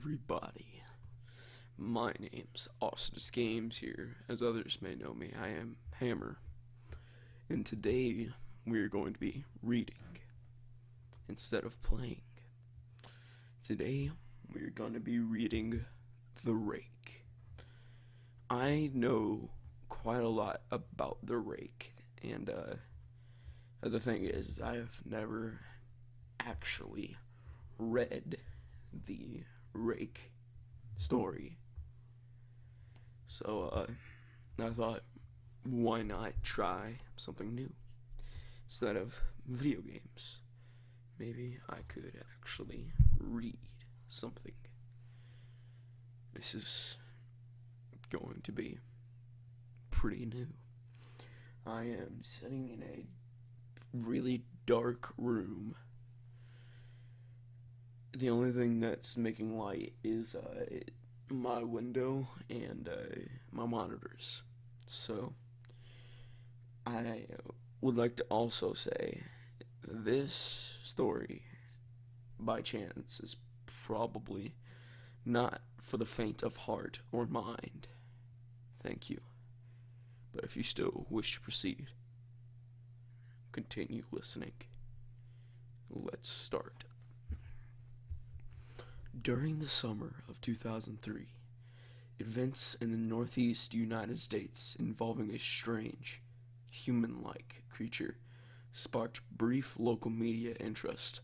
everybody? My name's Austin's Games here. As others may know me, I am Hammer. And today we're going to be reading instead of playing. Today we're going to be reading The Rake. I know quite a lot about The Rake, and the thing is, I have never actually read the Rake story. So, I thought, why not try something new? Instead of video games, maybe I could actually read something. This is going to be pretty new. I am sitting in a really dark room. The only thing that's making light is my window and my monitors. So, I would like to also say this story, by chance, is probably not for the faint of heart or mind. Thank you. But if you still wish to proceed, continue listening. Let's start. During the summer of 2003, events in the northeast United States involving a strange, human-like creature sparked brief local media interest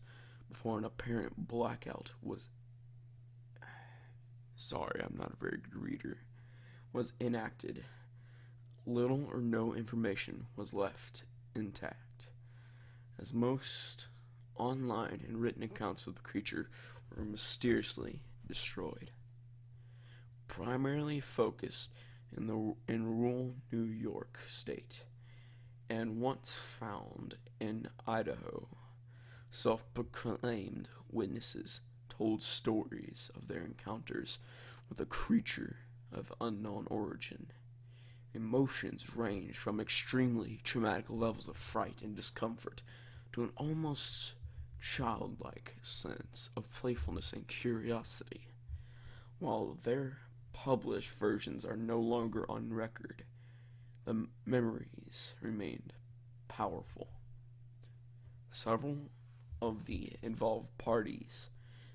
before an apparent blackout sorry, I'm not a very good reader, was enacted. Little or no information was left intact, as most online and written accounts of the creature were mysteriously destroyed. Primarily focused in rural New York State, and once found in Idaho, self-proclaimed witnesses told stories of their encounters with a creature of unknown origin. Emotions ranged from extremely traumatic levels of fright and discomfort to an almost childlike sense of playfulness and curiosity. While their published versions are no longer on record, the memories remained powerful. Several of the involved parties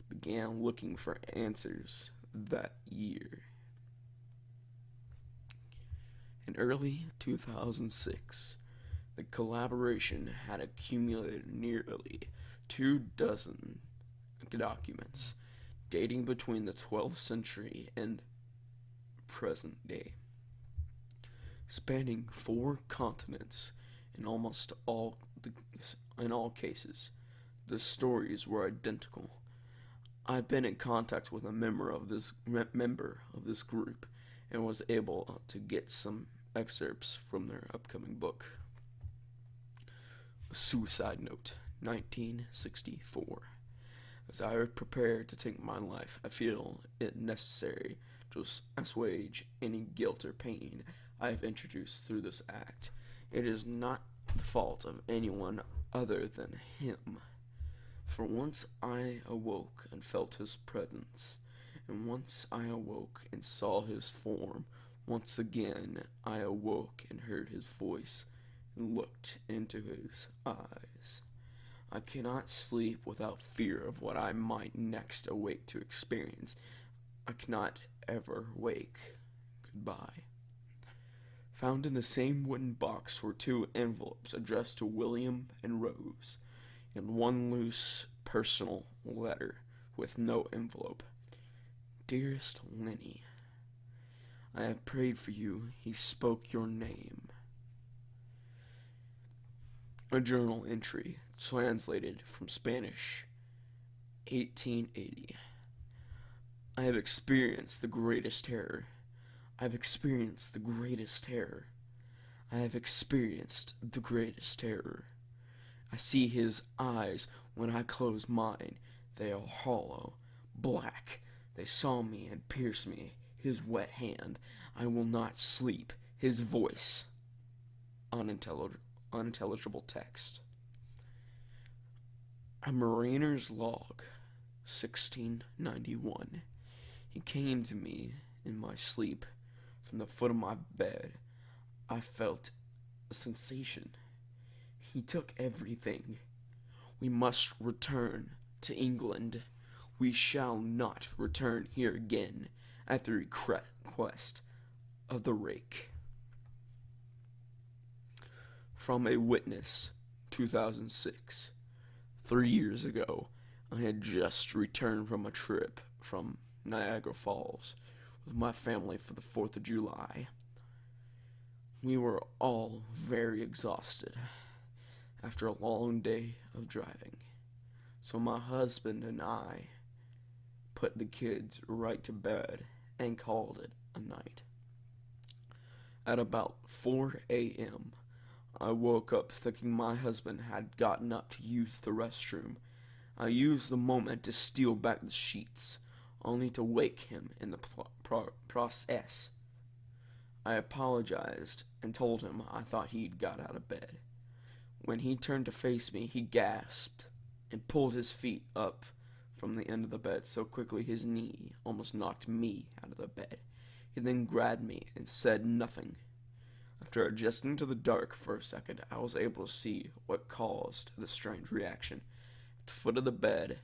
began looking for answers that year. In early 2006, the collaboration had accumulated nearly 24 documents dating between the 12th century and present day, spanning 4 continents. In almost all cases, the stories were identical. I've been in contact with a member of this group and was able to get some excerpts from their upcoming book. A suicide note, 1964. As I prepare to take my life, I feel it necessary to assuage any guilt or pain I have introduced through this act. It is not the fault of anyone other than him. For once I awoke and felt his presence, and once I awoke and saw his form, once again I awoke and heard his voice and looked into his eyes. I cannot sleep without fear of what I might next awake to experience. I cannot ever wake. Goodbye. Found in the same wooden box were 2 envelopes addressed to William and Rose, and 1 loose personal letter with no envelope. Dearest Lenny, I have prayed for you. He spoke your name. A journal entry translated from Spanish, 1880. I have experienced the greatest terror. I have experienced the greatest terror. I have experienced the greatest terror. I see his eyes when I close mine. They are hollow, black. They saw me and pierced me. His wet hand. I will not sleep. His voice. Unintelligible text. A mariner's log, 1691. He came to me in my sleep from the foot of my bed. I felt a sensation. He took everything. We must return to England. We shall not return here again at the request of the Rake. From a witness, 2006. 3 years ago, I had just returned from a trip from Niagara Falls with my family for the 4th of July. We were all very exhausted after a long day of driving, so my husband and I put the kids right to bed and called it a night. At about 4 a.m., I woke up thinking my husband had gotten up to use the restroom. I used the moment to steal back the sheets, only to wake him in the process. I apologized and told him I thought he'd got out of bed. When he turned to face me, he gasped and pulled his feet up from the end of the bed so quickly his knee almost knocked me out of the bed. He then grabbed me and said nothing. After adjusting to the dark for a second, I was able to see what caused the strange reaction. At the foot of the bed,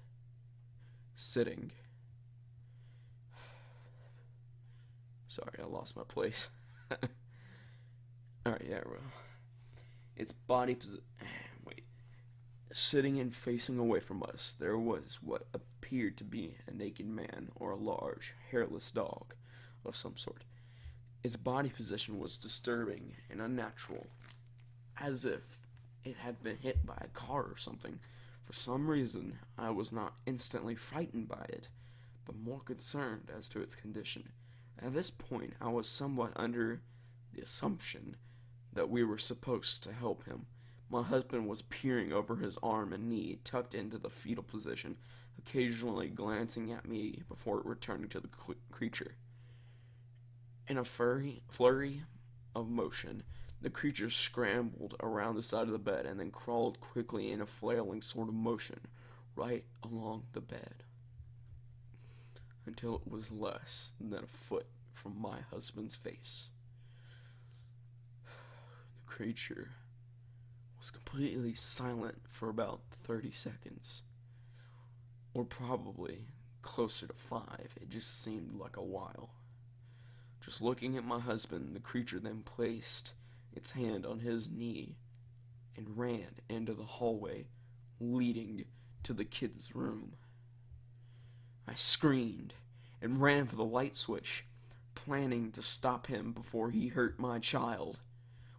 sitting. Sorry, I lost my place. Alright, yeah, well. Its body sitting and facing away from us, there was what appeared to be a naked man or a large, hairless dog of some sort. Its body position was disturbing and unnatural, as if it had been hit by a car or something. For some reason, I was not instantly frightened by it, but more concerned as to its condition. At this point, I was somewhat under the assumption that we were supposed to help him. My husband was peering over his arm and knee, tucked into the fetal position, occasionally glancing at me before returning to the creature. In a flurry of motion, the creature scrambled around the side of the bed and then crawled quickly in a flailing sort of motion right along the bed until it was less than a foot from my husband's face. The creature was completely silent for about 30 seconds, or probably closer to 5. It just seemed like a while. Just looking at my husband, the creature then placed its hand on his knee and ran into the hallway leading to the kids' room. I screamed and ran for the light switch, planning to stop him before he hurt my child.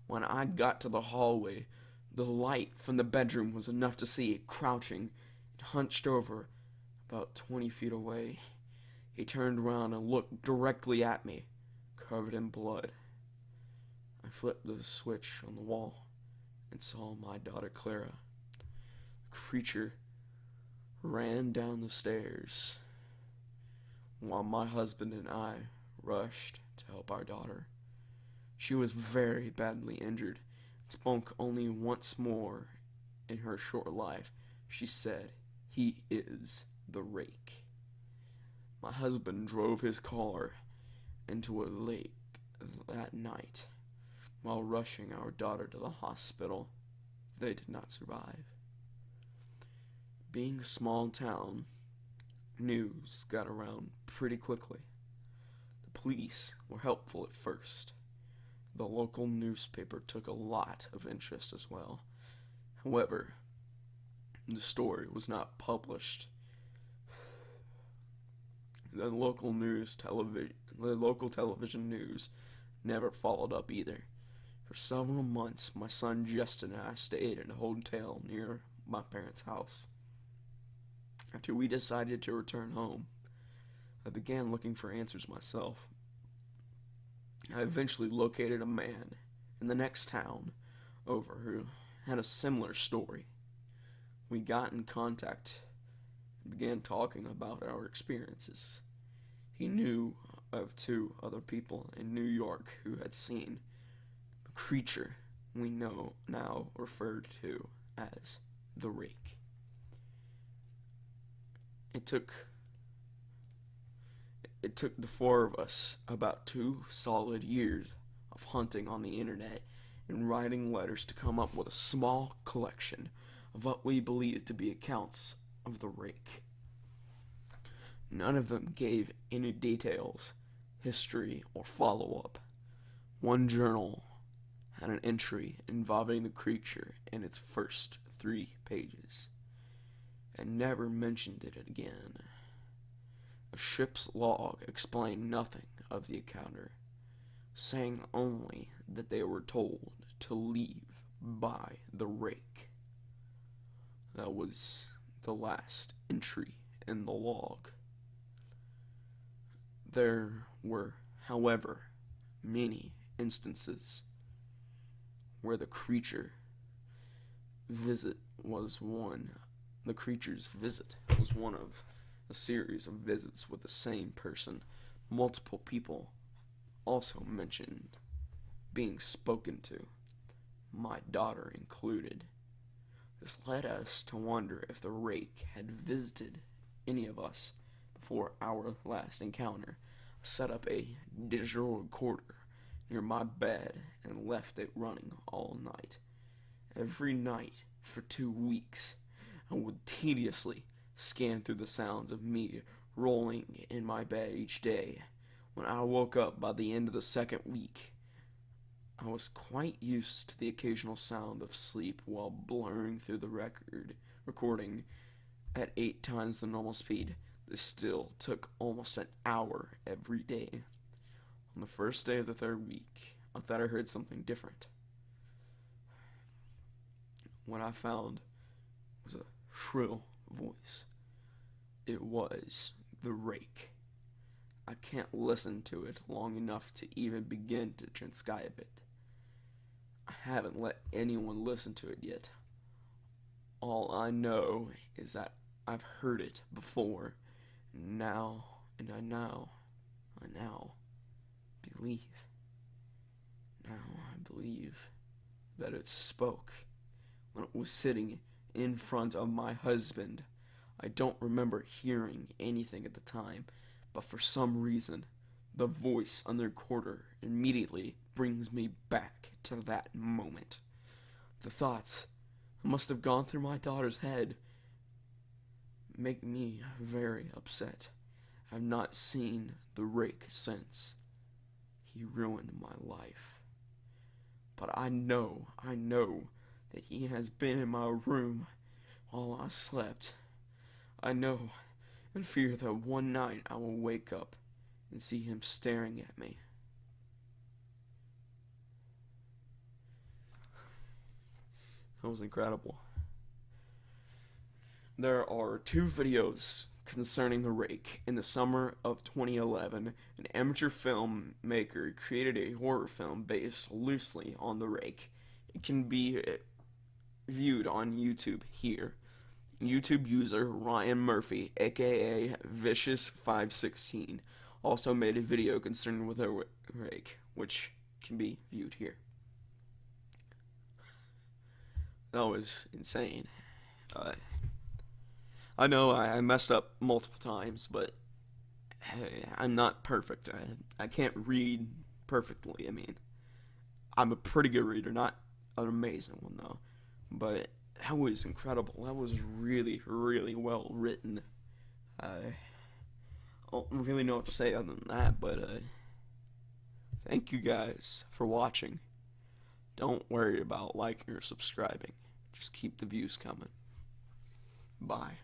When I got to the hallway, the light from the bedroom was enough to see it crouching and hunched over about 20 feet away. He turned around and looked directly at me, covered in blood. I flipped the switch on the wall and saw my daughter Clara. The creature ran down the stairs while my husband and I rushed to help our daughter. She was very badly injured and spoke only once more in her short life. She said, "He is the Rake." My husband drove his car into a lake that night while rushing our daughter to the hospital. They did not survive. Being a small town, news got around pretty quickly. The police were helpful at first. The local newspaper took a lot of interest as well. However, the story was not published. The local television news never followed up either. For several months, my son Justin and I stayed in a hotel near my parents' house. After we decided to return home, I began looking for answers myself. I eventually located a man in the next town over who had a similar story. We got in contact and began talking about our experiences. He knew of 2 other people in New York who had seen the creature we know now referred to as the Rake. It took It took the four of us about 2 solid years of hunting on the internet and writing letters to come up with a small collection of what we believed to be accounts of the Rake. None of them gave any details, history, or follow-up. One journal had an entry involving the creature in its first 3 pages, and never mentioned it again. A ship's log explained nothing of the encounter, saying only that they were told to leave by the Rake. That was the last entry in the log. There were, however, many instances where the creature's visit was one of a series of visits with the same person. Multiple people also mentioned being spoken to, my daughter included. This led us to wonder if the Rake had visited any of us before our last encounter. I set up a digital recorder near my bed and left it running all night. Every night for 2 weeks, I would tediously scan through the sounds of me rolling in my bed each day. When I woke up by the end of the 2nd week, I was quite used to the occasional sound of sleep while blurring through the recording at 8 times the normal speed. This still took almost an hour every day. On the first day of the 3rd week, I thought I heard something different. What I found was a shrill voice. It was the Rake. I can't listen to it long enough to even begin to transcribe it. I haven't let anyone listen to it yet. All I know is that I've heard it before, and I now believe. Now I believe that it spoke when it was sitting in front of my husband. I don't remember hearing anything at the time, but for some reason, the voice on the recorder immediately brings me back to that moment. The thoughts that must have gone through my daughter's head make me very upset. I've not seen the Rake since. He ruined my life. But I know that he has been in my room while I slept. I know and fear that one night I will wake up and see him staring at me. That was incredible. There are 2 videos concerning the Rake. In the summer of 2011, an amateur filmmaker created a horror film based loosely on the Rake. It can be viewed on YouTube here. YouTube user Ryan Murphy, aka Vicious516, also made a video concerning with the Rake, which can be viewed here. That was insane. I know I messed up multiple times, but hey, I'm not perfect. I can't read perfectly. I mean, I'm a pretty good reader, not an amazing one though. But that was incredible. That was really, really well written. I don't really know what to say other than that, but thank you guys for watching. Don't worry about liking or subscribing. Just keep the views coming. Bye.